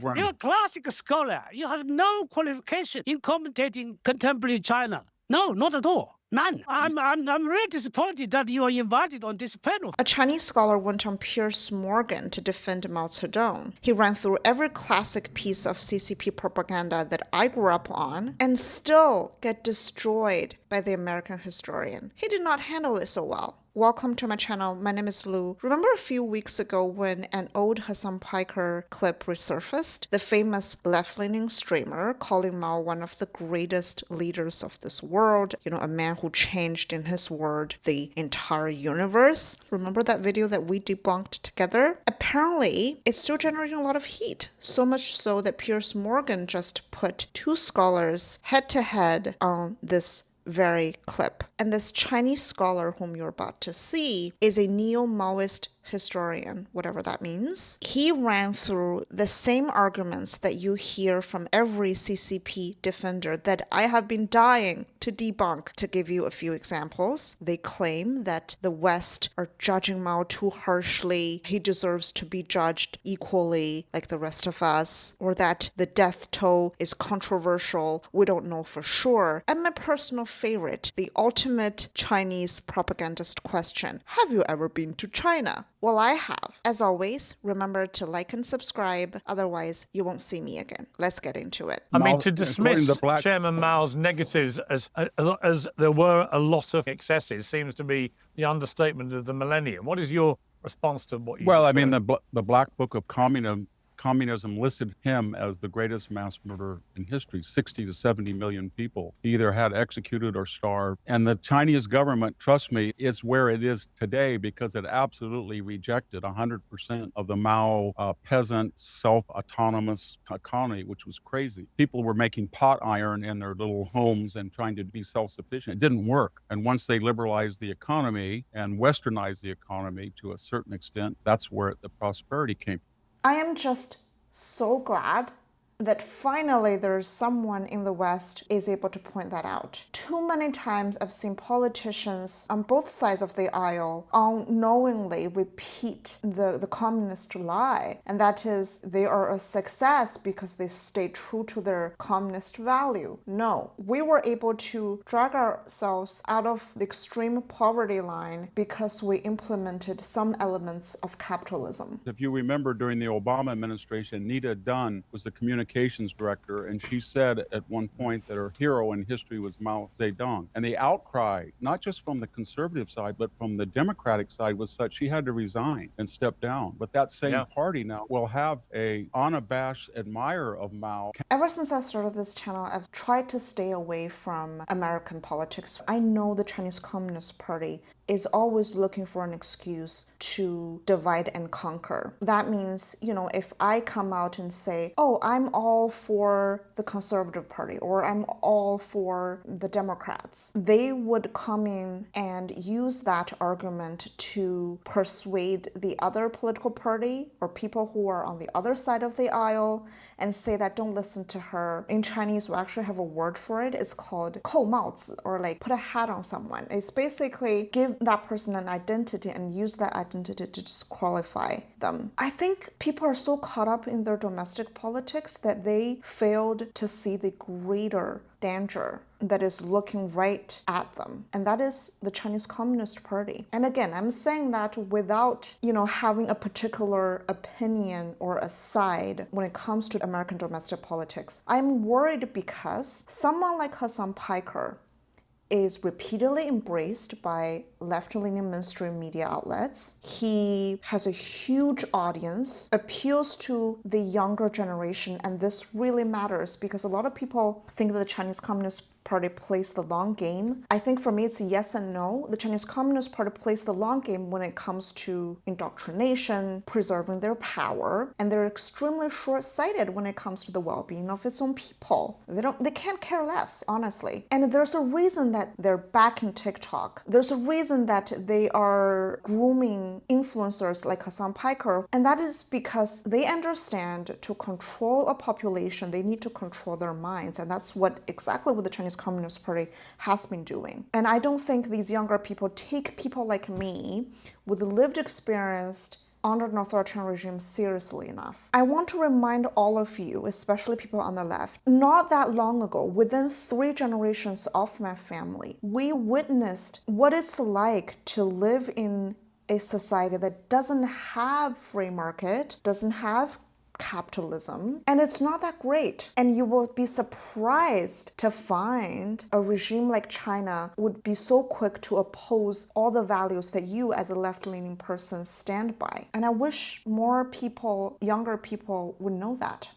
Right. You're a classic scholar. You have no qualification in commentating contemporary China. No, not at all. None. I'm really disappointed that you are invited on this panel. A Chinese scholar went on Piers Morgan to defend Mao Zedong. He ran through every classic piece of CCP propaganda that I grew up on and still get destroyed by the American historian. He did not handle it so well. Welcome to my channel. My name is Lu. Remember a few weeks ago when an old Hasan Piker clip resurfaced? The famous left-leaning streamer calling Mao one of the greatest leaders of this world, a man who changed, in his word, the entire universe. Remember that video that we debunked together? Apparently, it's still generating a lot of heat. So much so that Piers Morgan just put two scholars head-to-head on this very clip. And this Chinese scholar whom you're about to see is a neo-Maoist historian, whatever that means. He ran through the same arguments that you hear from every CCP defender that I have been dying to debunk. To give you a few examples, they claim that the West are judging Mao too harshly. He deserves to be judged equally like the rest of us, or that the death toll is controversial. We don't know for sure. And my personal favorite, the ultimate Chinese propagandist question: have you ever been to China? Well, I have. As always, remember to like and subscribe, otherwise you won't see me again. Let's get into it. I mean, to dismiss Chairman Mao's negatives as there were a lot of excesses seems to be the understatement of the millennium. What is your response to what you Well, just I mean, said? the Black Book of Communism listed him as the greatest mass murderer in history. 60 to 70 million people he either had executed or starved. And the Chinese government, trust me, is where it is today because it absolutely rejected 100% of the Mao peasant self-autonomous economy, which was crazy. People were making pot iron in their little homes and trying to be self-sufficient. It didn't work. And once they liberalized the economy and westernized the economy to a certain extent, that's where the prosperity came. I am just so glad that finally there's someone in the West is able to point that out. Too many times I've seen politicians on both sides of the aisle unknowingly repeat the communist lie, and that is they are a success because they stay true to their communist value. No, we were able to drag ourselves out of the extreme poverty line because we implemented some elements of capitalism. If you remember, during the Obama administration, Nita Dunn was the communications director, and she said at one point that her hero in history was Mao Zedong. And the outcry, not just from the conservative side, but from the Democratic side, was such she had to resign and step down. But that same party now will have a unabashed admirer of Mao. Ever since I started this channel, I've tried to stay away from American politics. I know the Chinese Communist Party is always looking for an excuse to divide and conquer. That means, if I come out and say, oh, I'm all for the Conservative Party or I'm all for the Democrats, they would come in and use that argument to persuade the other political party or people who are on the other side of the aisle and say that don't listen to her. In Chinese, we actually have a word for it. It's called 扣帽子, or like put a hat on someone. It's basically give that person an identity and use that identity to disqualify them. I think people are so caught up in their domestic politics that they failed to see the greater danger that is looking right at them, and that is the Chinese Communist Party. And again, I'm saying that without, having a particular opinion or a side when it comes to American domestic politics. I'm worried because someone like Hasan Piker is repeatedly embraced by left-leaning mainstream media outlets. He has a huge audience, appeals to the younger generation, and this really matters because a lot of people think that the Chinese Communist Party plays the long game. I think for me it's yes and no. The Chinese Communist Party plays the long game when it comes to indoctrination, preserving their power, and they're extremely short-sighted when it comes to the well-being of its own people. They can't care less, honestly. And there's a reason that they're backing TikTok. There's a reason that they are grooming influencers like Hasan Piker, and that is because they understand to control a population, they need to control their minds, and that's exactly what the Chinese Communist Party has been doing. And I don't think these younger people take people like me with lived experience under an authoritarian regime seriously enough. I want to remind all of you, especially people on the left, not that long ago, within 3 generations of my family, we witnessed what it's like to live in a society that doesn't have free market, doesn't have capitalism, and it's not that great. And you will be surprised to find a regime like China would be so quick to oppose all the values that you as a left-leaning person stand by. And I wish more people, younger people, would know that.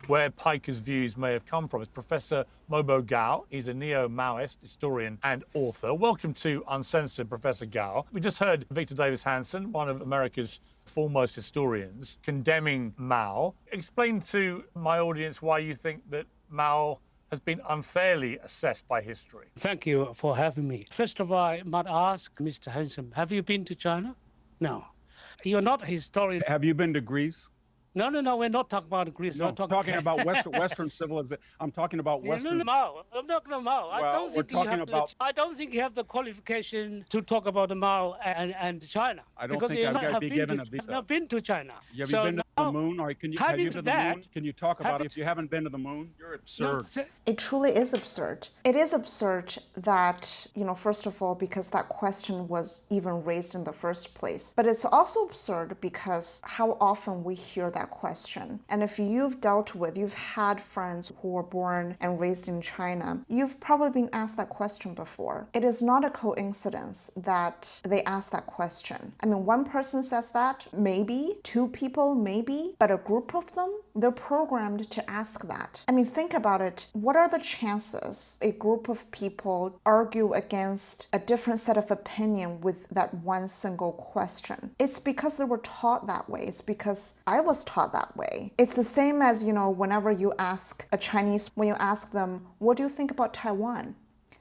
Where Piker's views may have come from is Professor Mobo Gao. He's a neo-Maoist historian and author. Welcome to Uncensored, Professor Gao. We just heard Victor Davis Hanson, one of America's foremost historians, condemning Mao. Explain to my audience why you think that Mao has been unfairly assessed by history. Thank you for having me. First of all, I might ask Mr. Hanson, have you been to China? No. You're not a historian. Have you been to Greece? No, we're not talking about Greece. No, I'm talking about Western civilization. I'm talking about Western. No, Mao. I'm not going to Mao. Well, we're talking about. I don't think you have the qualification to talk about the Mao and China. I don't think I've got to be given a visa. I've not been to China. Have you been to the moon? Or can you have you been to the moon? Can you talk about it? If you haven't been to the moon, you're absurd. No, it truly is absurd. It is absurd that, first of all, because that question was even raised in the first place. But it's also absurd because how often we hear that question. And if you've had friends who were born and raised in China, you've probably been asked that question before. It is not a coincidence that they ask that question. I mean, one person says that, maybe, 2 people, maybe, but a group of them, they're programmed to ask that. I mean, think about it. What are the chances a group of people argue against a different set of opinion with that one single question? It's because they were taught that way. It's because I was taught that way. It's the same as, whenever you ask a Chinese, when you ask them, what do you think about Taiwan?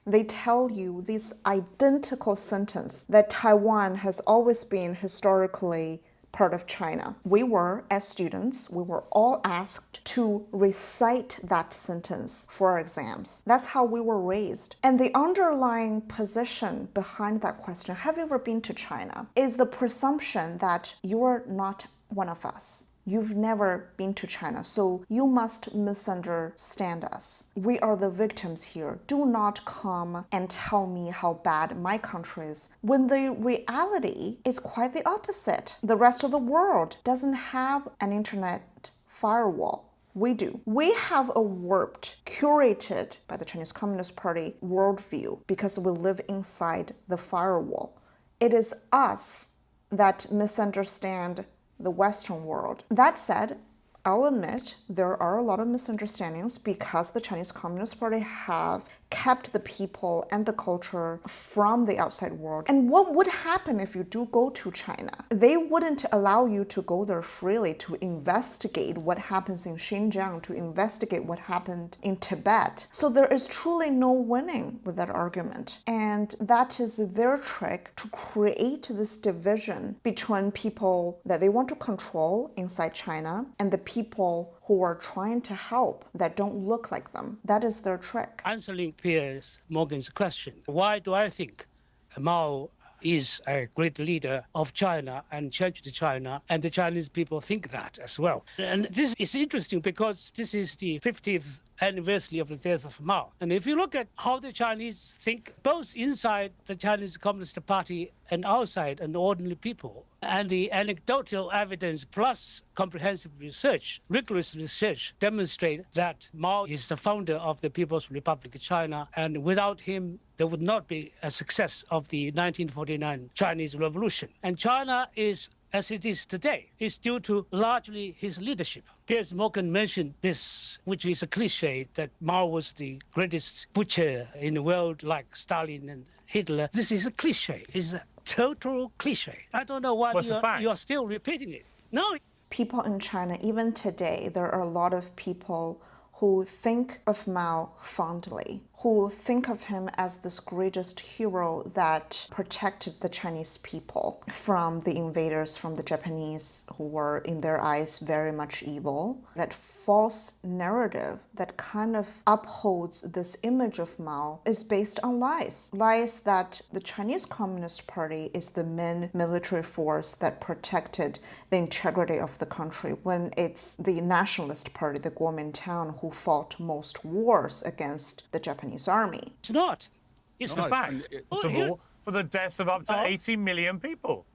They tell you this identical sentence that Taiwan has always been historically part of China. We were, as students, we were all asked to recite that sentence for our exams. That's how we were raised. And the underlying position behind that question, have you ever been to China, is the presumption that you're not one of us. You've never been to China, so you must misunderstand us. We are the victims here. Do not come and tell me how bad my country is, when the reality is quite the opposite. The rest of the world doesn't have an internet firewall. We do. We have a warped, curated by the Chinese Communist Party worldview because we live inside the firewall. It is us that misunderstand the Western world. That said, I'll admit there are a lot of misunderstandings because the Chinese Communist Party have kept the people and the culture from the outside world. And what would happen if you do go to China? They wouldn't allow you to go there freely to investigate what happens in Xinyang, to investigate what happened in Tibet. So there is truly no winning with that argument. And that is their trick to create this division between people that they want to control inside China and the people who are trying to help that don't look like them. That is their trick. Answering Piers Morgan's question, why do I think Mao is a great leader of China and changed China, and the Chinese people think that as well? And this is interesting because this is the 50th anniversary of the death of Mao. And if you look at how the Chinese think, both inside the Chinese Communist Party and outside and ordinary people, and the anecdotal evidence plus comprehensive research, rigorous research, demonstrate that Mao is the founder of the People's Republic of China, and without him, there would not be a success of the 1949 Chinese Revolution. And China is, as it is today, is due to largely his leadership. Piers Morgan mentioned this, which is a cliche, that Mao was the greatest butcher in the world, like Stalin and Hitler. This is a cliche. It's a total cliche. I don't know why you're still repeating it. No. People in China, even today, there are a lot of people who think of Mao fondly, who think of him as this greatest hero that protected the Chinese people from the invaders, from the Japanese, who were, in their eyes, very much evil. That false narrative that kind of upholds this image of Mao is based on lies. Lies that the Chinese Communist Party is the main military force that protected the integrity of the country, when it's the nationalist party, the Kuomintang, who fought most wars against the Japanese army. It's not. It's It's a not. fact. Responsible for the deaths of up to No. 80 million people.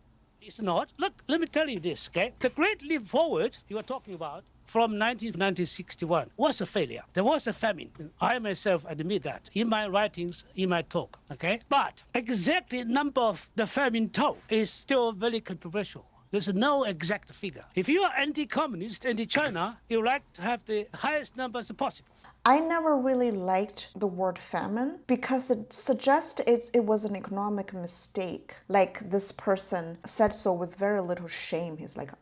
It's not. Look, let me tell you this, okay? The Great Leap Forward you are talking about from 1961 was a failure. There was a famine. I myself admit that in my writings, in my talk, okay? But exactly number of the famine toll is still very controversial. There's no exact figure. If you are anti-communist, anti-China, you like to have the highest numbers possible. I never really liked the word famine because it suggests it was an economic mistake. Like this person said so with very little shame. He's like,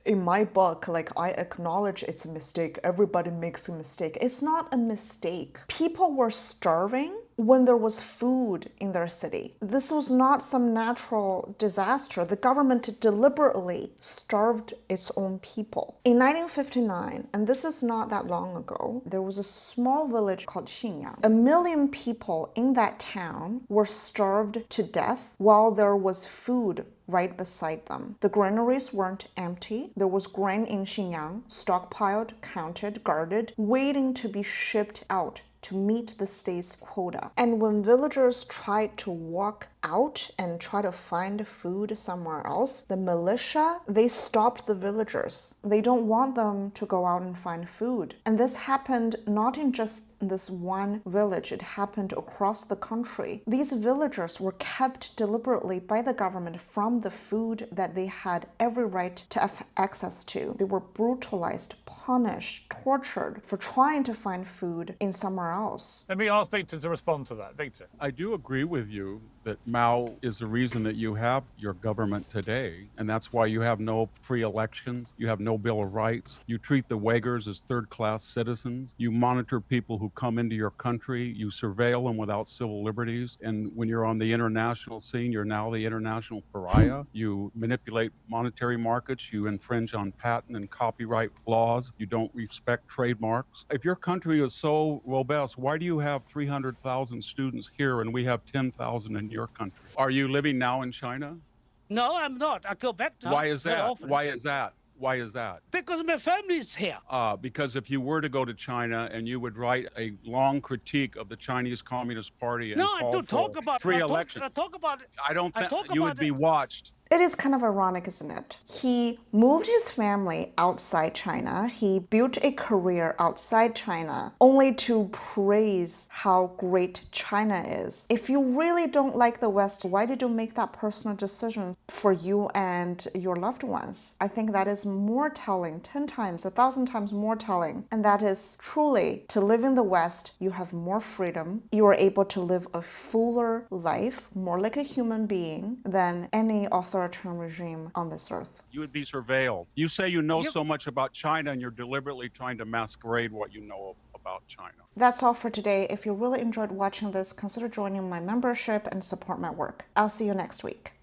in my book, I acknowledge it's a mistake. Everybody makes a mistake. It's not a mistake. People were starving when there was food in their city. This was not some natural disaster. The government deliberately starved its own people. In 1959, and this is not that long ago, there was a small village called Xinyang. 1 million people in that town were starved to death while there was food right beside them. The granaries weren't empty. There was grain in Xinyang, stockpiled, counted, guarded, waiting to be shipped out to meet the state's quota. And when villagers tried to walk out and try to find food somewhere else, the militia, they stopped the villagers. They don't want them to go out and find food. And this happened not in just this one village, it happened across the country. These villagers were kept deliberately by the government from the food that they had every right to have access to. They were brutalized, punished, tortured for trying to find food in somewhere else. Let me ask Victor to respond to that. Victor. I do agree with you that Mao is the reason that you have your government today, and that's why you have no free elections, you have no Bill of Rights, you treat the Uyghurs as third-class citizens, you monitor people who come into your country, you surveil them without civil liberties, and when you're on the international scene, you're now the international pariah. You manipulate monetary markets, you infringe on patent and copyright laws, you don't respect trademarks. If your country is so robust, why do you have 300,000 students here and we have 10,000 in your country? Are you living now in China? No, I'm not. I go back to Why is very that? often. Why is that? Why is that? Because my family is here. Because if you were to go to China and you would write a long critique of the Chinese Communist Party and No, I call don't for talk about free I talk- elections, I talk about it. I don't I think talk you would about be it. watched. It is kind of ironic, isn't it? He moved his family outside China. He built a career outside China only to praise how great China is. If you really don't like the West, why did you make that personal decision for you and your loved ones? I think that is more telling, 10 times, 1,000 times more telling. And that is truly, to live in the West, you have more freedom. You are able to live a fuller life, more like a human being than any authoritarian regime on this earth. You would be surveilled. You say you know so much about China and you're deliberately trying to masquerade what you know about China. That's all for today. If you really enjoyed watching this, consider joining my membership and support my work. I'll see you next week.